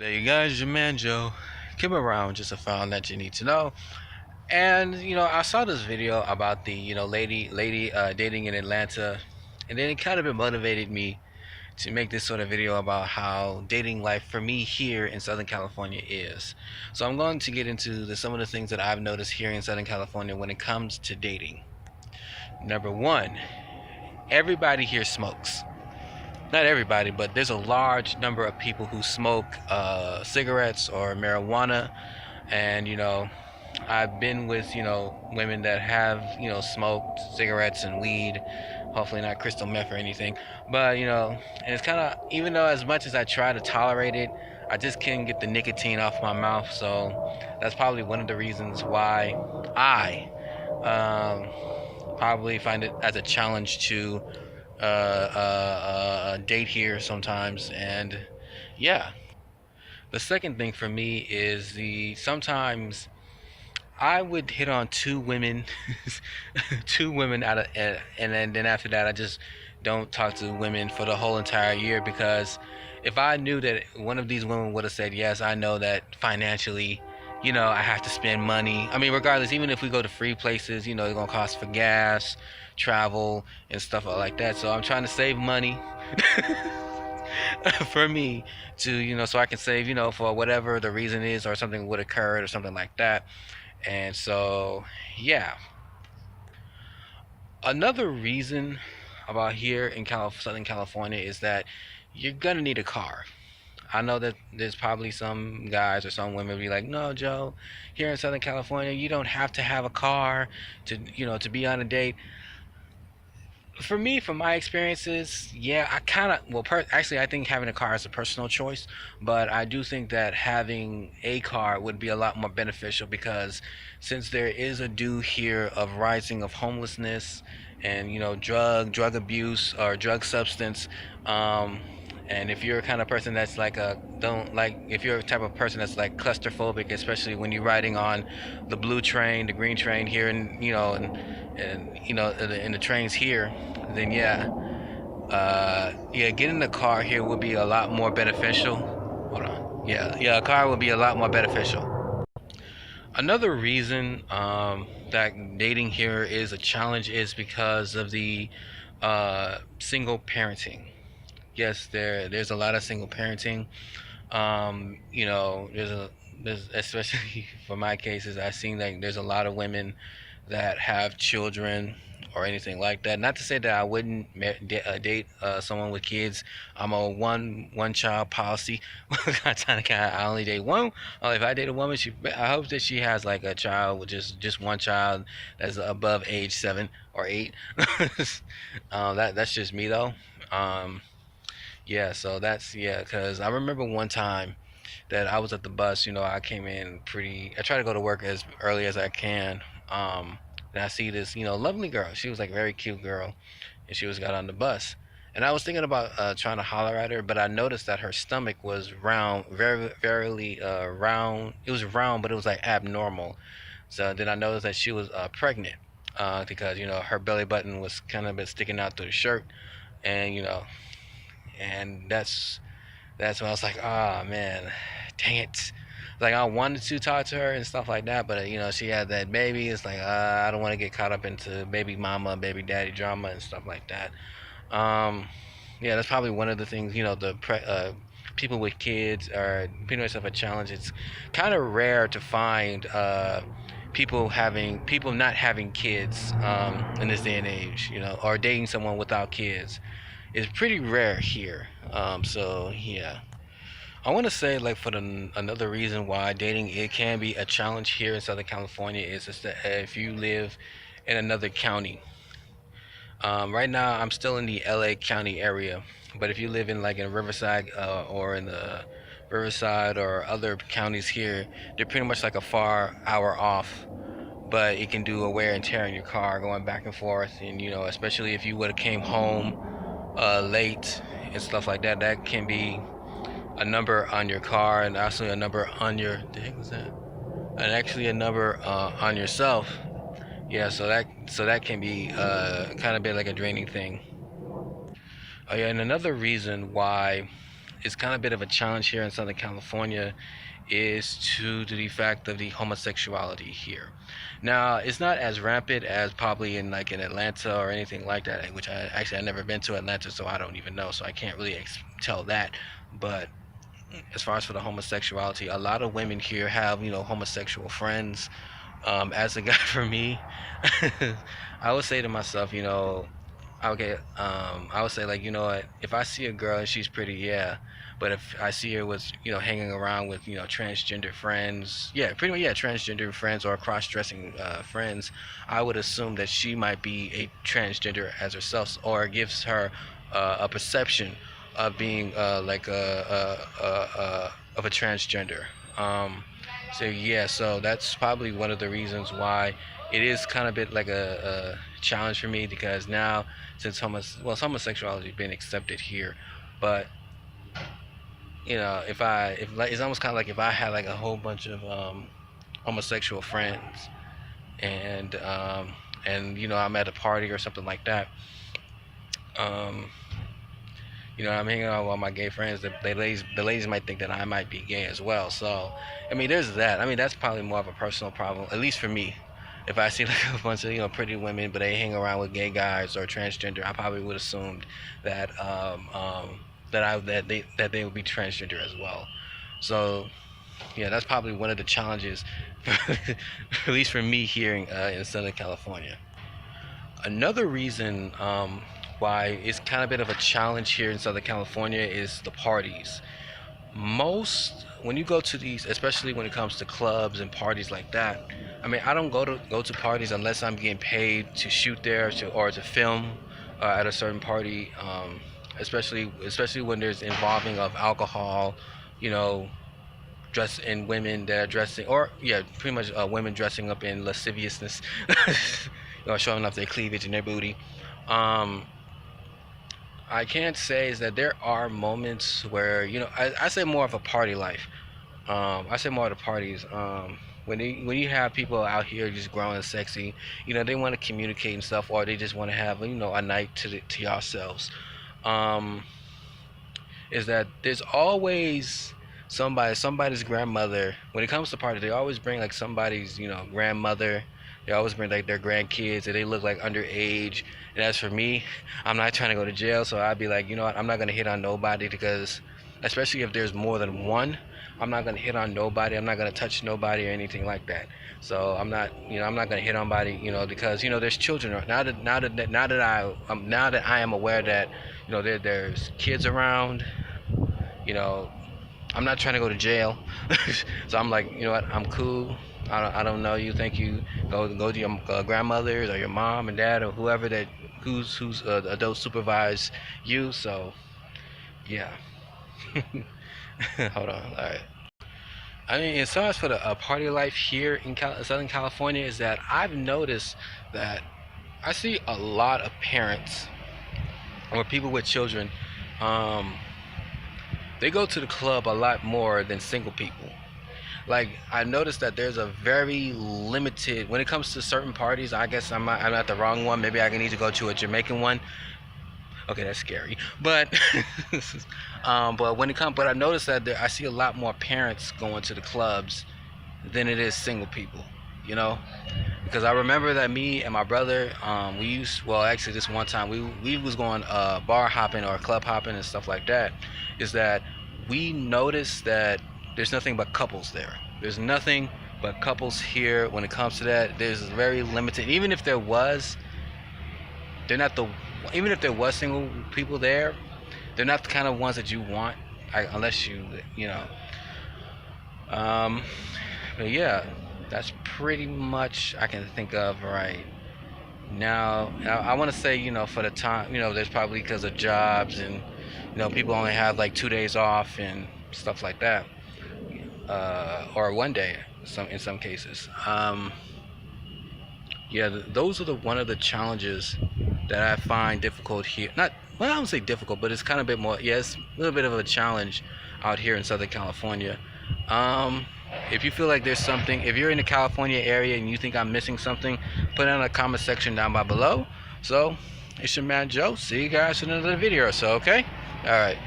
There you guys, your man Joe. Come around, just a found that you need to know. And I saw this video about the lady dating in Atlanta, and then it kind of motivated me to make this sort of video about how dating life for me here in Southern California is. So I'm going to get into some of the things that I've noticed here in Southern California when it comes to dating. Number one, everybody here smokes. Not everybody, but there's a large number of people who smoke cigarettes or marijuana. And I've been with women that have smoked cigarettes and weed, hopefully not crystal meth or anything. But and it's kind of, even though as much as I try to tolerate it, I just can't get the nicotine off my mouth. So that's probably one of the reasons why I probably find it as a challenge to date here sometimes. And yeah, the second thing for me is the sometimes I would hit on two women, two women out of, and then after that, I just don't talk to women for the whole entire year, because if I knew that one of these women would have said yes, I know that financially, I have to spend money. I mean, regardless, even if we go to free places, it's gonna cost for gas, travel, and stuff like that. So I'm trying to save money for me to, so I can save, for whatever the reason is, or something would occur or something like that. And so, yeah. Another reason about here in Southern California is that you're gonna need a car. I know that there's probably some guys or some women be like, "No, Joe, here in Southern California, you don't have to have a car to, to be on a date." For me, from my experiences, yeah, I kind of, well, actually, I think having a car is a personal choice, but I do think that having a car would be a lot more beneficial, because since there is a due here of rising of homelessness and drug abuse or drug substance, um, and if you're a kind of person that's like a don't like if you're a type of person that's like clusterphobic, especially when you're riding on the blue train, the green train here, and in the trains here, then yeah, getting a car here would be a lot more beneficial. Hold on. Yeah, a car would be a lot more beneficial. Another reason that dating here is a challenge is because of the single parenting. Yes, there's a lot of single parenting. There's especially for my cases, I've seen like there's a lot of women that have children or anything like that. Not to say that I wouldn't date someone with kids. I'm a one child policy. I only date one. If I date a woman, I hope that she has like a child with just one child that's above age 7 or 8. That's just me though. Um, yeah, so that's, yeah, because I remember one time that I was at the bus. I came in I try to go to work as early as I can. And I see this, lovely girl. She was like a very cute girl, and she was got on the bus. And I was thinking about trying to holler at her, but I noticed that her stomach was round, very, very round. It was round, but it was like abnormal. So then I noticed that she was pregnant, because her belly button was kind of been sticking out through the shirt, and and that's when I was like, oh man, dang it. Like I wanted to talk to her and stuff like that, but she had that baby. It's like I don't want to get caught up into baby mama, baby daddy drama and stuff like that. Um, yeah, that's probably one of the things. People with kids are pretty much of a challenge. It's kind of rare to find people not having kids in this day and age. Or dating someone without kids is pretty rare here. So yeah. I want to say, like, for another reason why dating it can be a challenge here in Southern California is just that if you live in another county. Right now, I'm still in the LA County area, but if you live in like in Riverside or in the Riverside or other counties here, they're pretty much like a far hour off. But it can do a wear and tear in your car going back and forth, and especially if you would have came home late and stuff like that, that can be a number on your car, and actually a number on your, the heck was that? And actually a number on yourself. Yeah, so that can be kind of bit like a draining thing. Oh yeah, and another reason why is kind of a bit of a challenge here in Southern California is to the fact of the homosexuality here. Now, it's not as rampant as probably in like in Atlanta or anything like that, which I never been to Atlanta, so I don't even know, so I can't really tell that. But as far as for the homosexuality, a lot of women here have homosexual friends. As a guy, for me, I would say to myself, okay, I would say like, what, if I see a girl and she's pretty, yeah, but if I see her with, hanging around with, transgender friends, yeah, pretty much, yeah, transgender friends or cross-dressing friends, I would assume that she might be a transgender as herself, or it gives her a perception of being like of a transgender. So yeah, so that's probably one of the reasons why it is kind of bit like a challenge for me, because now since homosexuality has been accepted here, but if like it's almost kind of like if I had like a whole bunch of homosexual friends, and I'm at a party or something like that. um, I'm hanging out with all my gay friends. The ladies might think that I might be gay as well. So, I mean, there's that. I mean, that's probably more of a personal problem, at least for me. If I see like a bunch of pretty women, but they hang around with gay guys or transgender, I probably would assume that that they would be transgender as well. So, yeah, that's probably one of the challenges, at least for me here in Southern California. Another reason why it's kind of a bit of a challenge here in Southern California is the parties. Most when you go to these, especially when it comes to clubs and parties like that. I mean, I don't go to parties unless I'm getting paid to shoot there or to film at a certain party. Especially when there's involving of alcohol, you know, dress in women that are dressing, or yeah, pretty much women dressing up in lasciviousness, showing off their cleavage and their booty. Um, I can't say is that there are moments where I say more of a party life. I say more of the parties. When you have people out here just growing sexy, they want to communicate and stuff, or they just want to have a night to yourselves. Um, is that there's always somebody's grandmother. When it comes to parties, they always bring like somebody's grandmother. They always bring like their grandkids, and they look like underage. And as for me, I'm not trying to go to jail, so I'd be like, what, I'm not gonna hit on nobody, because especially if there's more than one, I'm not gonna hit on nobody. I'm not gonna touch nobody or anything like that. So I'm not gonna hit on nobody, because there's children. Now that I am aware that there's kids around, you know, I'm not trying to go to jail. So I'm like, what, I'm cool. I don't know you. Thank you. Go to your grandmothers or your mom and dad or whoever who's adult supervise you. So yeah. Hold on. All right. I mean, as far as for the party life here in Southern California, is that I've noticed that I see a lot of parents or people with children. Um, they go to the club a lot more than single people. Like, I noticed that there's a very limited when it comes to certain parties. I guess I'm at the wrong one. Maybe I need to go to a Jamaican one. Okay, that's scary. But but I noticed that I see a lot more parents going to the clubs than it is single people. You know, because I remember that me and my brother, we used, well, actually this one time we was going bar hopping or club hopping and stuff like that. Is that we noticed that there's nothing but couples there. There's nothing but couples here when it comes to that. There's very limited. They're not the even if there was single people there, they're not the kind of ones that you want, unless you know. Um, but yeah, that's pretty much I can think of right now. I want to say, for the time, there's probably because of jobs, and people only have like 2 days off and stuff like that, or one day in some cases. Yeah, those are the one of the challenges that I find difficult here. Not, well, I don't say difficult, but it's kind of a bit more. Yeah, it's a little bit of a challenge out here in Southern California. Um, if you feel like there's something, if you're in the California area and you think I'm missing something, put it in the comment section down by below. So, it's your man Joe. See you guys in another video or so. Okay. All right.